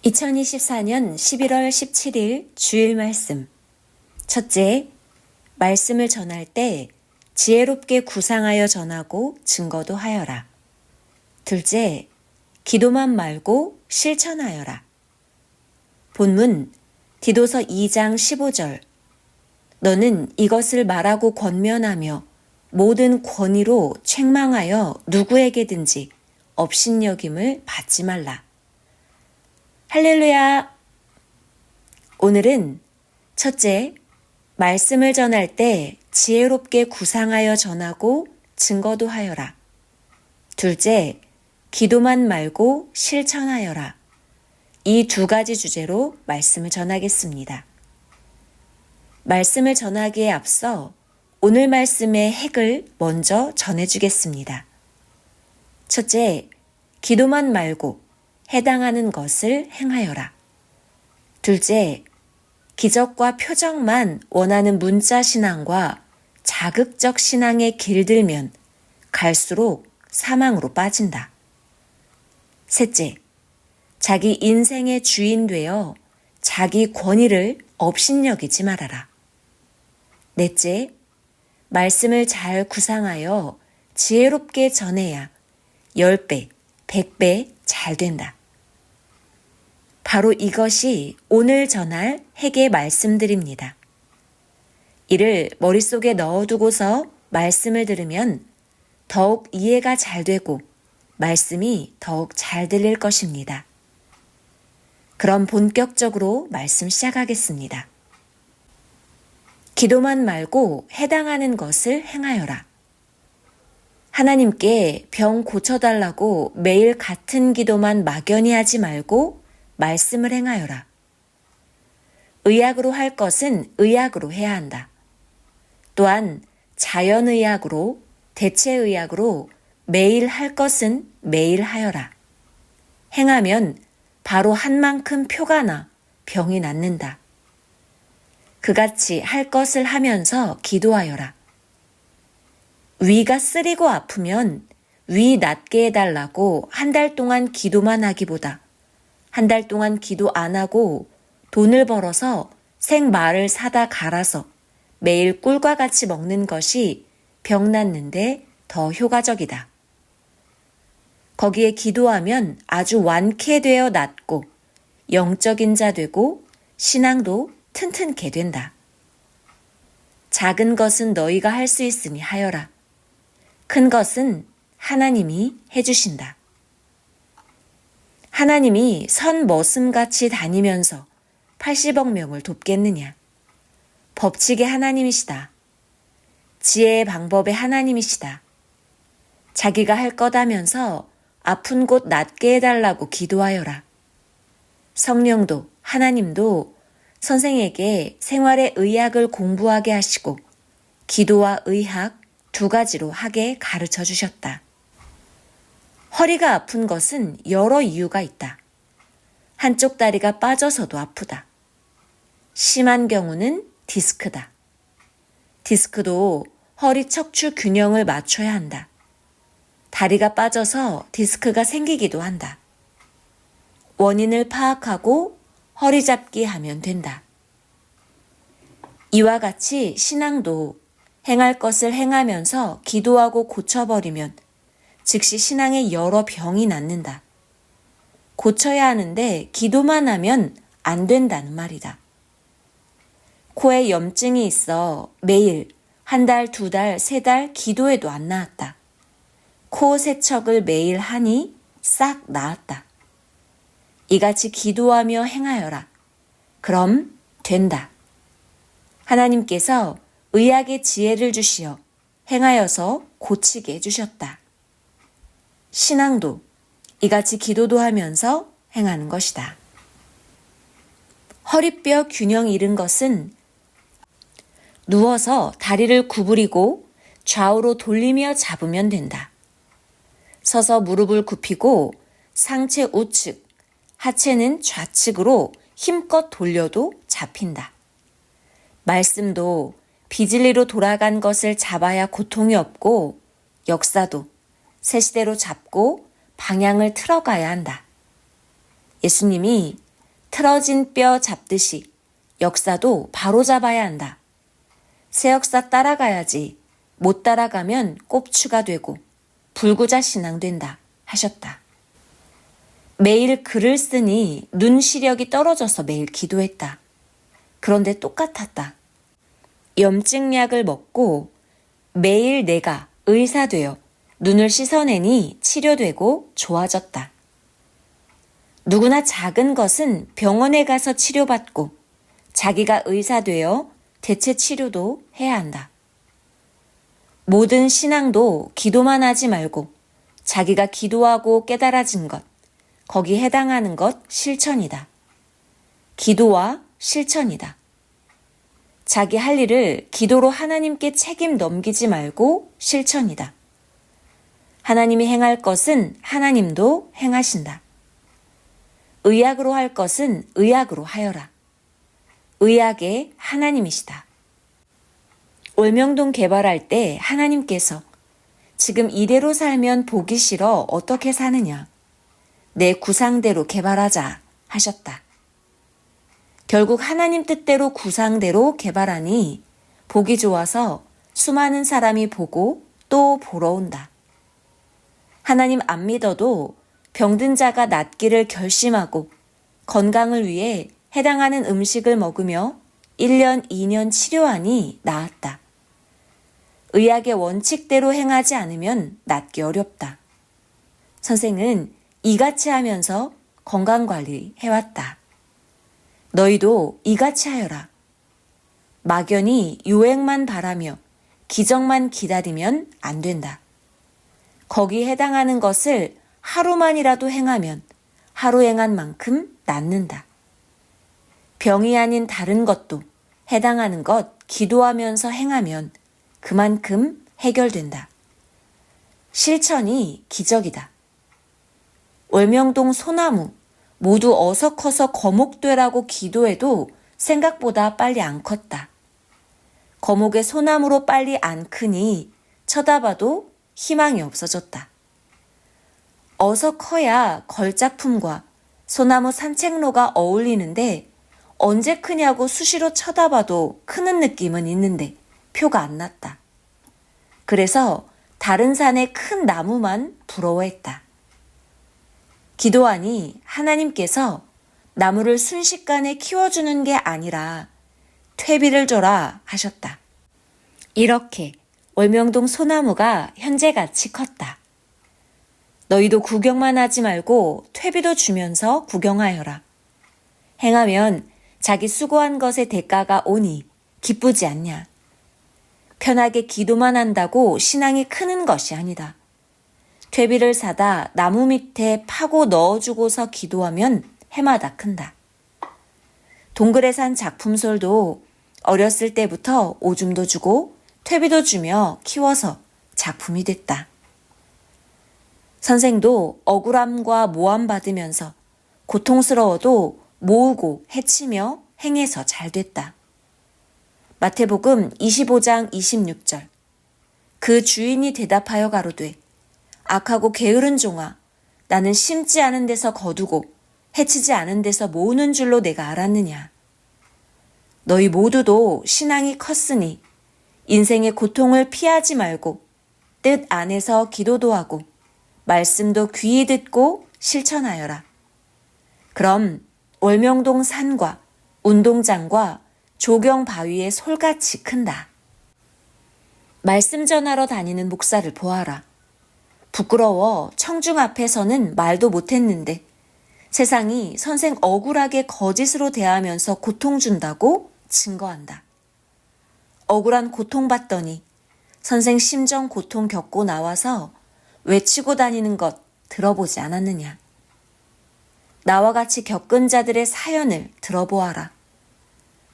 2024년 11월 17일 주일 말씀. 첫째, 말씀을 전할 때 지혜롭게 구상하여 전하고 증거도 하여라. 둘째, 기도만 말고 실천하여라. 본문 디도서 2장 15절. 너는 이것을 말하고 권면하며 모든 권위로 책망하여 누구에게든지 업신여김을 받지 말라. 할렐루야! 오늘은 첫째, 말씀을 전할 때 지혜롭게 구상하여 전하고 증거도 하여라. 둘째, 기도만 말고 실천하여라. 이 두 가지 주제로 말씀을 전하겠습니다. 말씀을 전하기에 앞서 오늘 말씀의 핵을 먼저 전해주겠습니다. 첫째, 기도만 말고 해당하는 것을 행하여라. 둘째, 기적과 표적만 원하는 문자 신앙과 자극적 신앙에 길들면 갈수록 사망으로 빠진다. 셋째, 자기 인생의 주인 되어 자기 권위를 업신여기지 말아라. 넷째, 말씀을 잘 구상하여 지혜롭게 전해야 10배, 100배 잘 된다. 바로 이것이 오늘 전할 핵의 말씀들입니다. 이를 머릿속에 넣어두고서 말씀을 들으면 더욱 이해가 잘 되고 말씀이 더욱 잘 들릴 것입니다. 그럼 본격적으로 말씀 시작하겠습니다. 기도만 말고 해당하는 것을 행하여라. 하나님께 병 고쳐달라고 매일 같은 기도만 막연히 하지 말고 말씀을 행하여라. 의학으로 할 것은 의학으로 해야 한다. 또한 자연의학으로, 대체의학으로 매일 할 것은 매일 하여라. 행하면 바로 한 만큼 표가 나 병이 낫는다. 그같이 할 것을 하면서 기도하여라. 위가 쓰리고 아프면 위 낫게 해달라고 한 달 동안 기도만 하기보다 한 달 동안 기도 안 하고 돈을 벌어서 생말을 사다 갈아서 매일 꿀과 같이 먹는 것이 병 낫는데 더 효과적이다. 거기에 기도하면 아주 완쾌되어 낫고 영적인 자 되고 신앙도 튼튼케 된다. 작은 것은 너희가 할 수 있으니 하여라. 큰 것은 하나님이 해주신다. 하나님이 선 머슴같이 다니면서 80억 명을 돕겠느냐? 법칙의 하나님이시다. 지혜의 방법의 하나님이시다. 자기가 할 거다면서 아픈 곳 낫게 해달라고 기도하여라. 성령도 하나님도 선생에게 생활의 의학을 공부하게 하시고 기도와 의학 두 가지로 하게 가르쳐 주셨다. 허리가 아픈 것은 여러 이유가 있다. 한쪽 다리가 빠져서도 아프다. 심한 경우는 디스크다. 디스크도 허리 척추 균형을 맞춰야 한다. 다리가 빠져서 디스크가 생기기도 한다. 원인을 파악하고 허리 잡기 하면 된다. 이와 같이 신앙도 행할 것을 행하면서 기도하고 고쳐버리면 즉시 신앙의 여러 병이 낫는다. 고쳐야 하는데 기도만 하면 안 된다는 말이다. 코에 염증이 있어 매일 한 달, 두 달, 세 달 기도해도 안 나았다. 코 세척을 매일 하니 싹 나았다. 이같이 기도하며 행하여라. 그럼 된다. 하나님께서 의학의 지혜를 주시어 행하여서 고치게 해주셨다. 신앙도 이같이 기도도 하면서 행하는 것이다. 허리뼈 균형 잃은 것은 누워서 다리를 구부리고 좌우로 돌리며 잡으면 된다. 서서 무릎을 굽히고 상체 우측, 하체는 좌측으로 힘껏 돌려도 잡힌다. 말씀도 비진리로 돌아간 것을 잡아야 고통이 없고 역사도 새 시대로 잡고 방향을 틀어가야 한다. 예수님이 틀어진 뼈 잡듯이 역사도 바로잡아야 한다. 새 역사 따라가야지 못 따라가면 꼽추가 되고 불구자신앙된다 하셨다. 매일 글을 쓰니 눈 시력이 떨어져서 매일 기도했다. 그런데 똑같았다. 염증약을 먹고 매일 내가 의사 되어 눈을 씻어내니 치료되고 좋아졌다. 누구나 작은 것은 병원에 가서 치료받고 자기가 의사 되어 대체 치료도 해야 한다. 모든 신앙도 기도만 하지 말고 자기가 기도하고 깨달아진 것, 거기 해당하는 것 실천이다. 기도와 실천이다. 자기 할 일을 기도로 하나님께 책임 넘기지 말고 실천이다. 하나님이 행할 것은 하나님도 행하신다. 의학으로 할 것은 의학으로 하여라. 의학의 하나님이시다. 올명동 개발할 때 하나님께서 지금 이대로 살면 보기 싫어 어떻게 사느냐. 내 구상대로 개발하자 하셨다. 결국 하나님 뜻대로 구상대로 개발하니 보기 좋아서 수많은 사람이 보고 또 보러 온다. 하나님 안 믿어도 병든 자가 낫기를 결심하고 건강을 위해 해당하는 음식을 먹으며 1년, 2년 치료하니 나았다. 의학의 원칙대로 행하지 않으면 낫기 어렵다. 선생은 이같이 하면서 건강관리 해왔다. 너희도 이같이 하여라. 막연히 요행만 바라며 기적만 기다리면 안 된다. 거기 해당하는 것을 하루만이라도 행하면 하루 행한 만큼 낫는다. 병이 아닌 다른 것도 해당하는 것 기도하면서 행하면 그만큼 해결된다. 실천이 기적이다. 월명동 소나무 모두 어서 커서 거목되라고 기도해도 생각보다 빨리 안 컸다. 거목의 소나무로 빨리 안 크니 쳐다봐도 희망이 없어졌다. 어서 커야 걸작품과 소나무 산책로가 어울리는데 언제 크냐고 수시로 쳐다봐도 크는 느낌은 있는데 표가 안 났다. 그래서 다른 산의 큰 나무만 부러워했다. 기도하니 하나님께서 나무를 순식간에 키워주는 게 아니라 퇴비를 줘라 하셨다. 이렇게 월명동 소나무가 현재같이 컸다. 너희도 구경만 하지 말고 퇴비도 주면서 구경하여라. 행하면 자기 수고한 것의 대가가 오니 기쁘지 않냐. 편하게 기도만 한다고 신앙이 크는 것이 아니다. 퇴비를 사다 나무 밑에 파고 넣어주고서 기도하면 해마다 큰다. 동굴에 산 작품솔도 어렸을 때부터 오줌도 주고 퇴비도 주며 키워서 작품이 됐다. 선생도 억울함과 모함 받으면서 고통스러워도 모으고 해치며 행해서 잘 됐다. 마태복음 25장 26절. 그 주인이 대답하여 가로되 악하고 게으른 종아, 나는 심지 않은 데서 거두고 해치지 않은 데서 모으는 줄로 내가 알았느냐. 너희 모두도 신앙이 컸으니 인생의 고통을 피하지 말고 뜻 안에서 기도도 하고 말씀도 귀히 듣고 실천하여라. 그럼 월명동 산과 운동장과 조경 바위의 솔같이 큰다. 말씀 전하러 다니는 목사를 보아라. 부끄러워 청중 앞에서는 말도 못했는데 세상이 선생 억울하게 거짓으로 대하면서 고통 준다고 증거한다. 억울한 고통받더니 선생 심정 고통 겪고 나와서 외치고 다니는 것 들어보지 않았느냐. 나와 같이 겪은 자들의 사연을 들어보아라.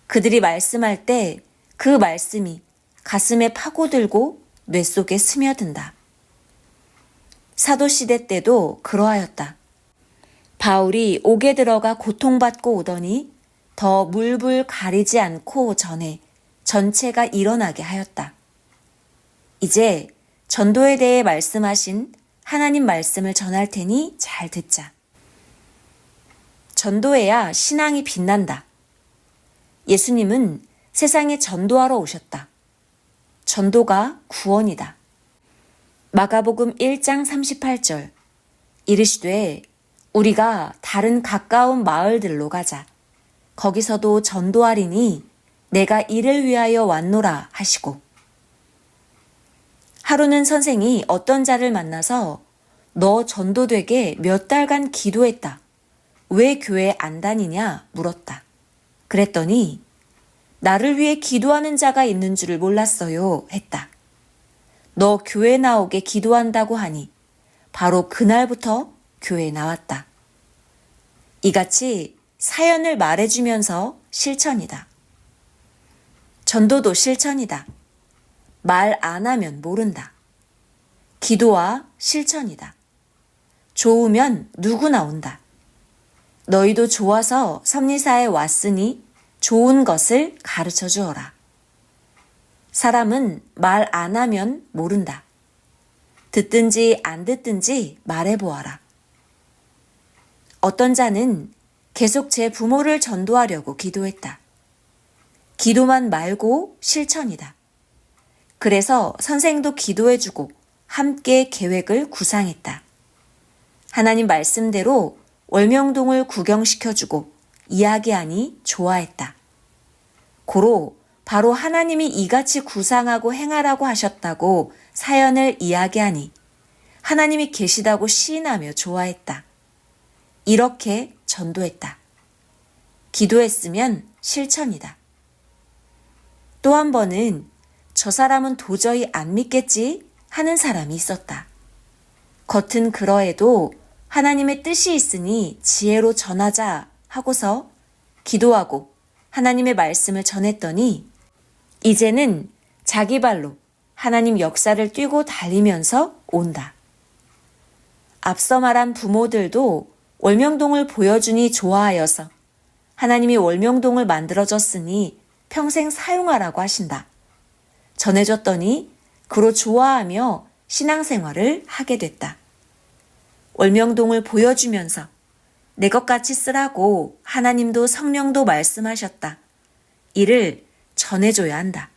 그들이 말씀할 때 그 말씀이 가슴에 파고들고 뇌 속에 스며든다. 사도시대 때도 그러하였다. 바울이 옥에 들어가 고통받고 오더니 더 물불 가리지 않고 전에 전체가 일어나게 하였다. 이제 전도에 대해 말씀하신 하나님 말씀을 전할 테니 잘 듣자. 전도해야 신앙이 빛난다. 예수님은 세상에 전도하러 오셨다. 전도가 구원이다. 마가복음 1장 38절 이르시되 우리가 다른 가까운 마을들로 가자. 거기서도 전도하리니 내가 이를 위하여 왔노라 하시고. 하루는 선생이 어떤 자를 만나서 너 전도되게 몇 달간 기도했다. 왜 교회 안 다니냐 물었다. 그랬더니 나를 위해 기도하는 자가 있는 줄을 몰랐어요 했다. 너 교회 나오게 기도한다고 하니 바로 그날부터 교회에 나왔다. 이같이 사연을 말해주면서 실천이다. 전도도 실천이다. 말 안 하면 모른다. 기도와 실천이다. 좋으면 누구나 온다. 너희도 좋아서 섭리사에 왔으니 좋은 것을 가르쳐 주어라. 사람은 말 안 하면 모른다. 듣든지 안 듣든지 말해보아라. 어떤 자는 계속 제 부모를 전도하려고 기도했다. 기도만 말고 실천이다. 그래서 선생도 기도해주고 함께 계획을 구상했다. 하나님 말씀대로 월명동을 구경시켜주고 이야기하니 좋아했다. 고로 바로 하나님이 이같이 구상하고 행하라고 하셨다고 사연을 이야기하니 하나님이 계시다고 시인하며 좋아했다. 이렇게 전도했다. 기도했으면 실천이다. 또 한 번은 저 사람은 도저히 안 믿겠지 하는 사람이 있었다. 겉은 그러해도 하나님의 뜻이 있으니 지혜로 전하자 하고서 기도하고 하나님의 말씀을 전했더니 이제는 자기 발로 하나님 역사를 뛰고 달리면서 온다. 앞서 말한 부모들도 월명동을 보여주니 좋아하여서 하나님이 월명동을 만들어줬으니 평생 사용하라고 하신다. 전해줬더니 그로 좋아하며 신앙생활을 하게 됐다. 월명동을 보여주면서 내 것 같이 쓰라고 하나님도 성령도 말씀하셨다. 이를 전해줘야 한다.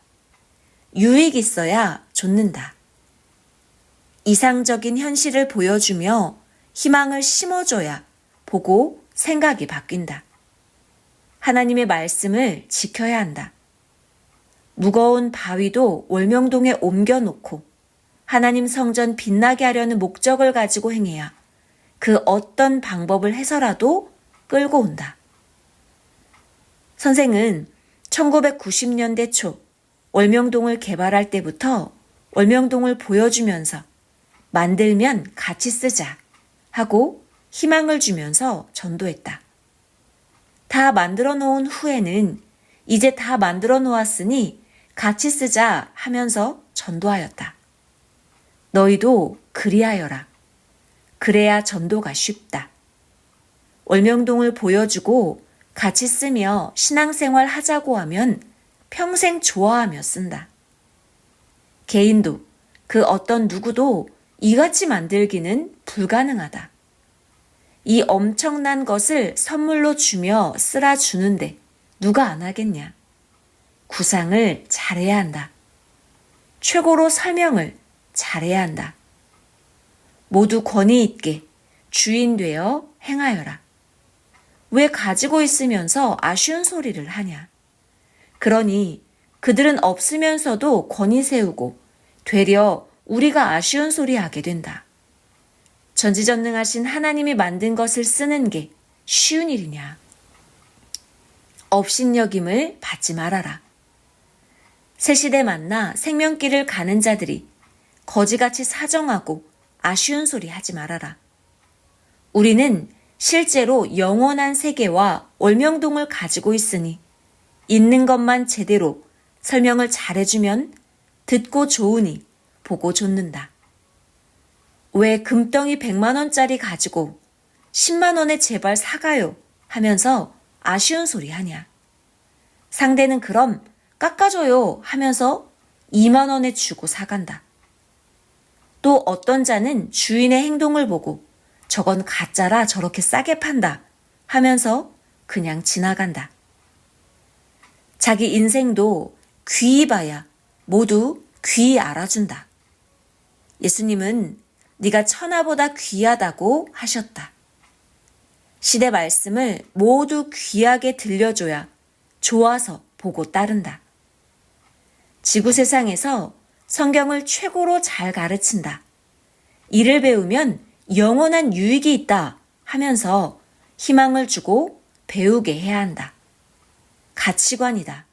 유익 있어야 좇는다. 이상적인 현실을 보여주며 희망을 심어줘야 보고 생각이 바뀐다. 하나님의 말씀을 지켜야 한다. 무거운 바위도 월명동에 옮겨놓고 하나님 성전 빛나게 하려는 목적을 가지고 행해야 그 어떤 방법을 해서라도 끌고 온다. 선생은 1990년대 초 월명동을 개발할 때부터 월명동을 보여주면서 만들면 같이 쓰자 하고 희망을 주면서 전도했다. 다 만들어 놓은 후에는 이제 다 만들어 놓았으니 같이 쓰자 하면서 전도하였다. 너희도 그리하여라. 그래야 전도가 쉽다. 월명동을 보여주고 같이 쓰며 신앙생활 하자고 하면 평생 좋아하며 쓴다. 개인도 그 어떤 누구도 이같이 만들기는 불가능하다. 이 엄청난 것을 선물로 주며 쓰라 주는데 누가 안 하겠냐. 구상을 잘해야 한다. 최고로 설명을 잘해야 한다. 모두 권위 있게 주인 되어 행하여라. 왜 가지고 있으면서 아쉬운 소리를 하냐. 그러니 그들은 없으면서도 권위 세우고 되려 우리가 아쉬운 소리 하게 된다. 전지전능하신 하나님이 만든 것을 쓰는 게 쉬운 일이냐. 업신여김을 받지 말아라. 새 시대 만나 생명길을 가는 자들이 거지같이 사정하고 아쉬운 소리 하지 말아라. 우리는 실제로 영원한 세계와 월명동을 가지고 있으니 있는 것만 제대로 설명을 잘해주면 듣고 좋으니 보고 좇는다. 왜 금덩이 100만 원짜리 가지고 10만 원에 제발 사가요 하면서 아쉬운 소리 하냐. 상대는 그럼 깎아줘요 하면서 2만 원에 주고 사간다. 또 어떤 자는 주인의 행동을 보고 저건 가짜라 저렇게 싸게 판다 하면서 그냥 지나간다. 자기 인생도 귀히 봐야 모두 귀히 알아준다. 예수님은 네가 천하보다 귀하다고 하셨다. 시대 말씀을 모두 귀하게 들려줘야 좋아서 보고 따른다. 지구 세상에서 성경을 최고로 잘 가르친다. 이를 배우면 영원한 유익이 있다 하면서 희망을 주고 배우게 해야 한다. 가치관이다.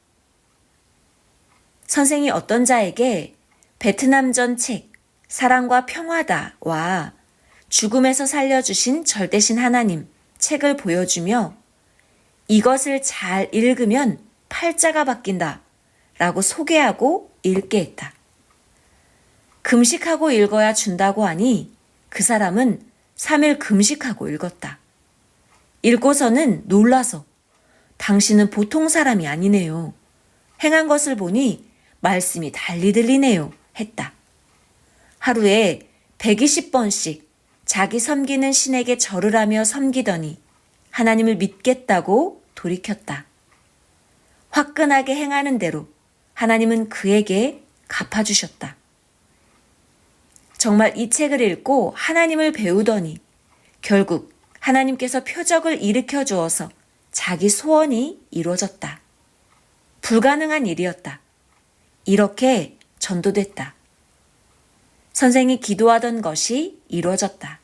선생이 어떤 자에게 베트남전 책 사랑과 평화다와 죽음에서 살려주신 절대신 하나님 책을 보여주며 이것을 잘 읽으면 팔자가 바뀐다 라고 소개하고 읽게 했다. 금식하고 읽어야 준다고 하니 그 사람은 3일 금식하고 읽었다. 읽고서는 놀라서 당신은 보통 사람이 아니네요. 행한 것을 보니 말씀이 달리 들리네요. 했다. 하루에 120번씩 자기 섬기는 신에게 절을 하며 섬기더니 하나님을 믿겠다고 돌이켰다. 화끈하게 행하는 대로 하나님은 그에게 갚아주셨다. 정말 이 책을 읽고 하나님을 배우더니 결국 하나님께서 표적을 일으켜 주어서 자기 소원이 이루어졌다. 불가능한 일이었다. 이렇게 전도됐다. 선생이 기도하던 것이 이루어졌다.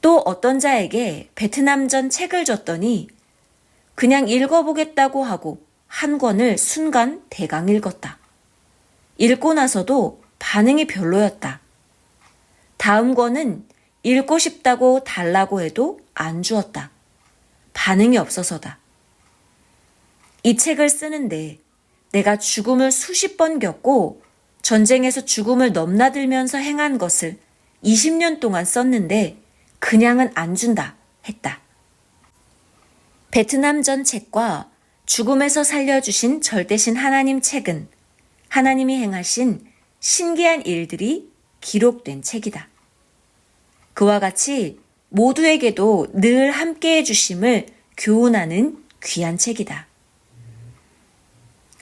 또 어떤 자에게 베트남전 책을 줬더니 그냥 읽어보겠다고 하고 한 권을 순간 대강 읽었다. 읽고 나서도 반응이 별로였다. 다음 권은 읽고 싶다고 달라고 해도 안 주었다. 반응이 없어서다. 이 책을 쓰는데 내가 죽음을 수십 번 겪고 전쟁에서 죽음을 넘나들면서 행한 것을 20년 동안 썼는데 그냥은 안 준다 했다. 베트남전 책과 죽음에서 살려주신 절대신 하나님 책은 하나님이 행하신 신기한 일들이 기록된 책이다. 그와 같이 모두에게도 늘 함께해 주심을 교훈하는 귀한 책이다.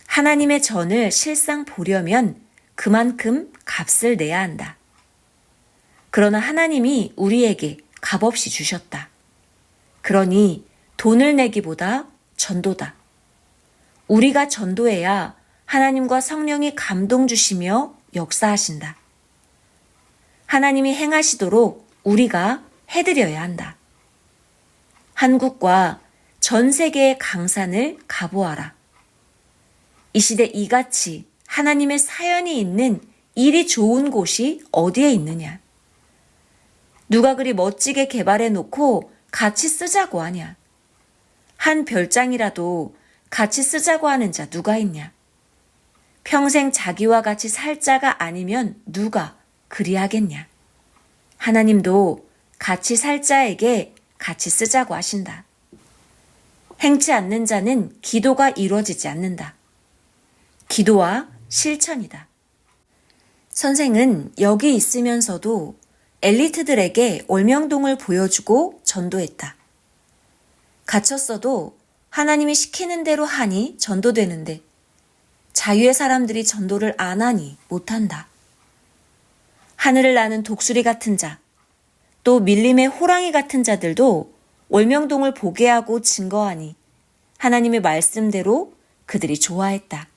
하나님의 전을 실상 보려면 그만큼 값을 내야 한다. 그러나 하나님이 우리에게 값없이 주셨다. 그러니 돈을 내기보다 전도다. 우리가 전도해야 하나님과 성령이 감동 주시며 역사하신다. 하나님이 행하시도록 우리가 해드려야 한다. 한국과 전 세계의 강산을 가보아라. 이 시대 이같이 하나님의 사연이 있는 일이 좋은 곳이 어디에 있느냐? 누가 그리 멋지게 개발해 놓고 같이 쓰자고 하냐? 한 별장이라도 같이 쓰자고 하는 자 누가 있냐? 평생 자기와 같이 살 자가 아니면 누가 그리하겠냐? 하나님도 같이 살 자에게 같이 쓰자고 하신다. 행치 않는 자는 기도가 이루어지지 않는다. 기도와 실천이다. 선생은 여기 있으면서도 엘리트들에게 월명동을 보여주고 전도했다. 갇혔어도 하나님이 시키는 대로 하니 전도되는데 자유의 사람들이 전도를 안 하니 못한다. 하늘을 나는 독수리 같은 자, 또 밀림의 호랑이 같은 자들도 월명동을 보게 하고 증거하니 하나님의 말씀대로 그들이 좋아했다.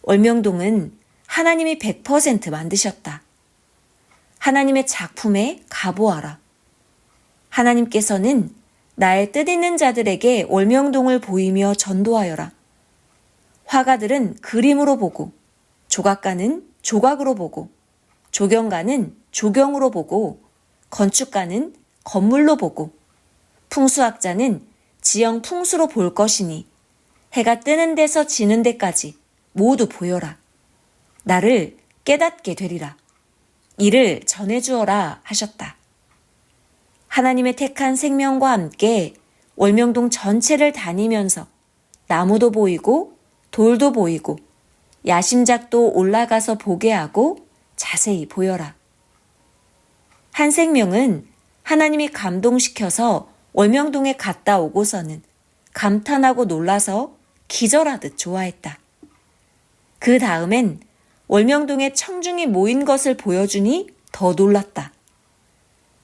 월명동은 하나님이 100% 만드셨다. 하나님의 작품에 가보아라. 하나님께서는 나의 뜻있는 자들에게 월명동을 보이며 전도하여라. 화가들은 그림으로 보고, 조각가는 조각으로 보고, 조경가는 조경으로 보고, 건축가는 건물로 보고, 풍수학자는 지형 풍수로 볼 것이니 해가 뜨는 데서 지는 데까지 모두 보여라. 나를 깨닫게 되리라. 이를 전해주어라 하셨다. 하나님의 택한 생명과 함께 월명동 전체를 다니면서 나무도 보이고 돌도 보이고 야심작도 올라가서 보게 하고 자세히 보여라. 한 생명은 하나님이 감동시켜서 월명동에 갔다 오고서는 감탄하고 놀라서 기절하듯 좋아했다. 그 다음엔 월명동에 청중이 모인 것을 보여주니 더 놀랐다.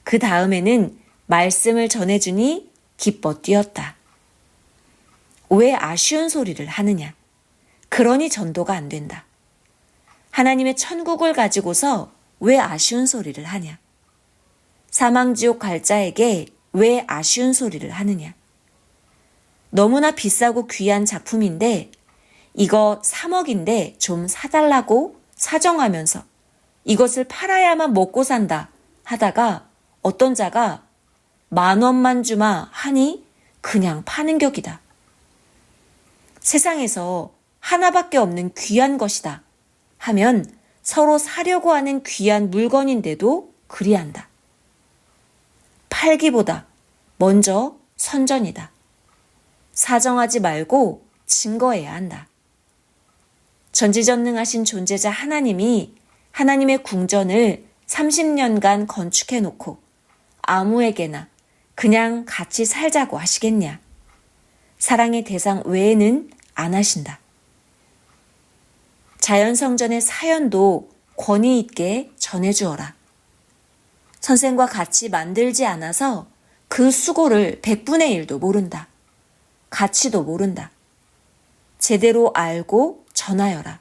그 다음에는 말씀을 전해주니 기뻐 뛰었다. 왜 아쉬운 소리를 하느냐? 그러니 전도가 안 된다. 하나님의 천국을 가지고서 왜 아쉬운 소리를 하냐? 사망지옥 갈 자에게 왜 아쉬운 소리를 하느냐? 너무나 비싸고 귀한 작품인데 이거 3억인데 좀 사달라고 사정하면서 이것을 팔아야만 먹고 산다 하다가 어떤 자가 10,000원만 주마 하니 그냥 파는 격이다. 세상에서 하나밖에 없는 귀한 것이다 하면 서로 사려고 하는 귀한 물건인데도 그리한다. 팔기보다 먼저 선전이다. 사정하지 말고 증거해야 한다. 전지전능하신 존재자 하나님이 하나님의 궁전을 30년간 건축해 놓고 아무에게나 그냥 같이 살자고 하시겠냐? 사랑의 대상 외에는 안 하신다. 자연성전의 사연도 권위 있게 전해주어라. 선생과 같이 만들지 않아서 그 수고를 100분의 1도 모른다. 가치도 모른다. 제대로 알고 전하여라.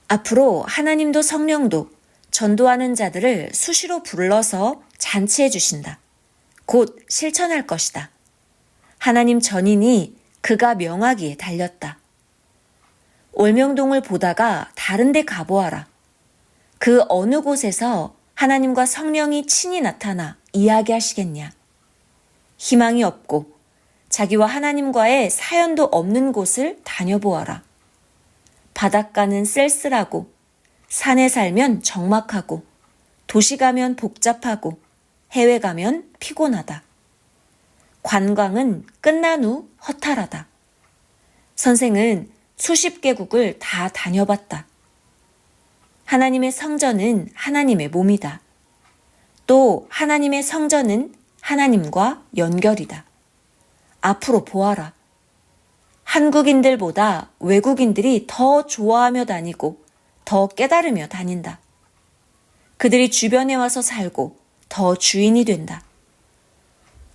앞으로 하나님도 성령도 전도하는 자들을 수시로 불러서 잔치해 주신다. 곧 실천할 것이다. 하나님 전인이 그가 명하기에 달렸다. 월명동을 보다가 다른 데 가보아라. 그 어느 곳에서 하나님과 성령이 친히 나타나 이야기하시겠냐. 희망이 없고 자기와 하나님과의 사연도 없는 곳을 다녀보아라. 바닷가는 쓸쓸하고 산에 살면 적막하고 도시 가면 복잡하고 해외 가면 피곤하다. 관광은 끝난 후 허탈하다. 선생은 수십 개국을 다 다녀봤다. 하나님의 성전은 하나님의 몸이다. 또 하나님의 성전은 하나님과 연결이다. 앞으로 보아라. 한국인들보다 외국인들이 더 좋아하며 다니고 더 깨달으며 다닌다. 그들이 주변에 와서 살고 더 주인이 된다.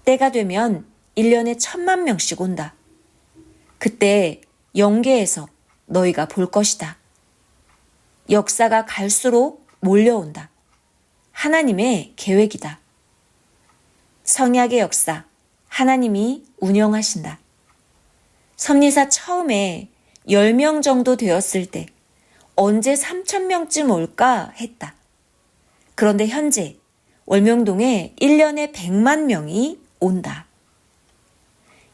때가 되면 1년에 1,000,000명씩 온다. 그때 영계에서 너희가 볼 것이다. 역사가 갈수록 몰려온다. 하나님의 계획이다. 성약의 역사, 하나님이 운영하신다. 섭리사 처음에 10명 정도 되었을 때 언제 3,000명쯤 올까 했다. 그런데 현재 월명동에 1년에 100만 명이 온다.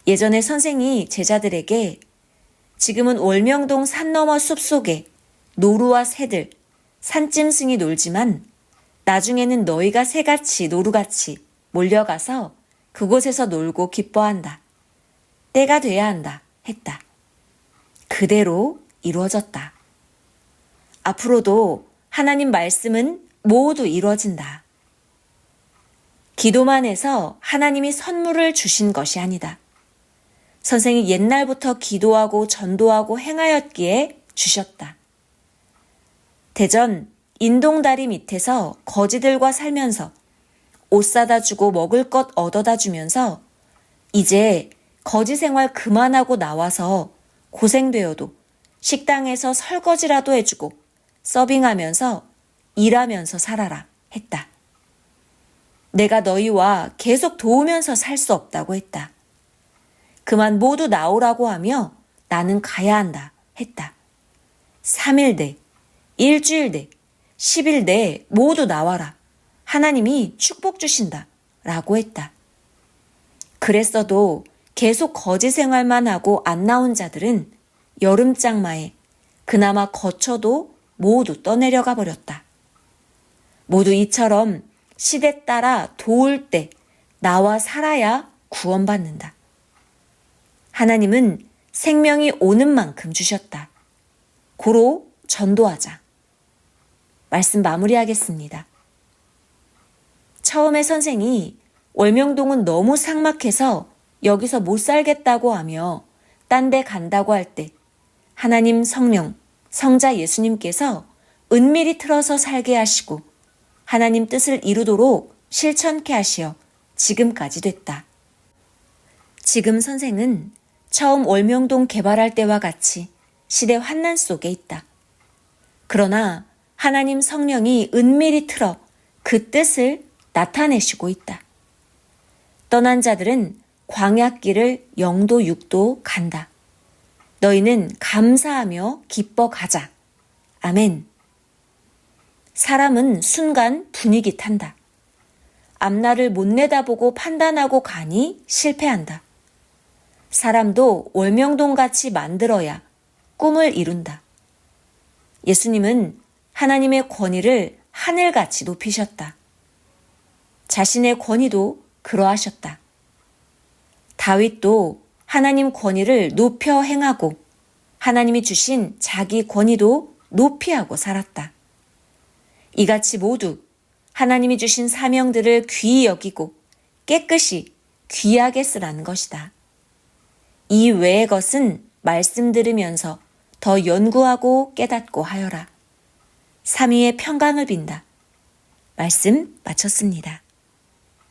예전에 선생이 제자들에게 지금은 월명동 산 너머 숲속에 노루와 새들, 산짐승이 놀지만 나중에는 너희가 새같이 노루같이 몰려가서 그곳에서 놀고 기뻐한다. 때가 돼야 한다 했다. 그대로 이루어졌다. 앞으로도 하나님 말씀은 모두 이루어진다. 기도만 해서 하나님이 선물을 주신 것이 아니다. 선생이 옛날부터 기도하고 전도하고 행하였기에 주셨다. 대전 인동다리 밑에서 거지들과 살면서 옷 사다 주고 먹을 것 얻어다 주면서 이제 거지 생활 그만하고 나와서 고생되어도 식당에서 설거지라도 해주고 서빙하면서 일하면서 살아라 했다. 내가 너희와 계속 도우면서 살 수 없다고 했다. 그만 모두 나오라고 하며 나는 가야 한다 했다. 3일 내, 일주일 내, 10일 내에 모두 나와라. 하나님이 축복 주신다 라고 했다. 그랬어도 계속 거지 생활만 하고 안 나온 자들은 여름장마에 그나마 거쳐도 모두 떠내려가 버렸다. 모두 이처럼 시대 따라 도울 때 나와 살아야 구원받는다. 하나님은 생명이 오는 만큼 주셨다. 고로 전도하자. 말씀 마무리하겠습니다. 처음에 선생이 월명동은 너무 삭막해서 여기서 못 살겠다고 하며 딴 데 간다고 할 때 하나님 성령, 성자 예수님께서 은밀히 틀어서 살게 하시고 하나님 뜻을 이루도록 실천케 하시어 지금까지 됐다. 지금 선생은 처음 월명동 개발할 때와 같이 시대 환난 속에 있다. 그러나 하나님 성령이 은밀히 틀어 그 뜻을 나타내시고 있다. 떠난 자들은 광야길을 영도 육도 간다. 너희는 감사하며 기뻐 가자. 아멘. 사람은 순간 분위기 탄다. 앞날을 못 내다보고 판단하고 가니 실패한다. 사람도 월명동같이 만들어야 꿈을 이룬다. 예수님은 하나님의 권위를 하늘같이 높이셨다. 자신의 권위도 그러하셨다. 다윗도 하나님 권위를 높여 행하고 하나님이 주신 자기 권위도 높이 하고 살았다. 이같이 모두 하나님이 주신 사명들을 귀히 여기고 깨끗이 귀하게 쓰라는 것이다. 이 외의 것은 말씀 들으면서 더 연구하고 깨닫고 하여라. 삼위의 평강을 빈다. 말씀 마쳤습니다.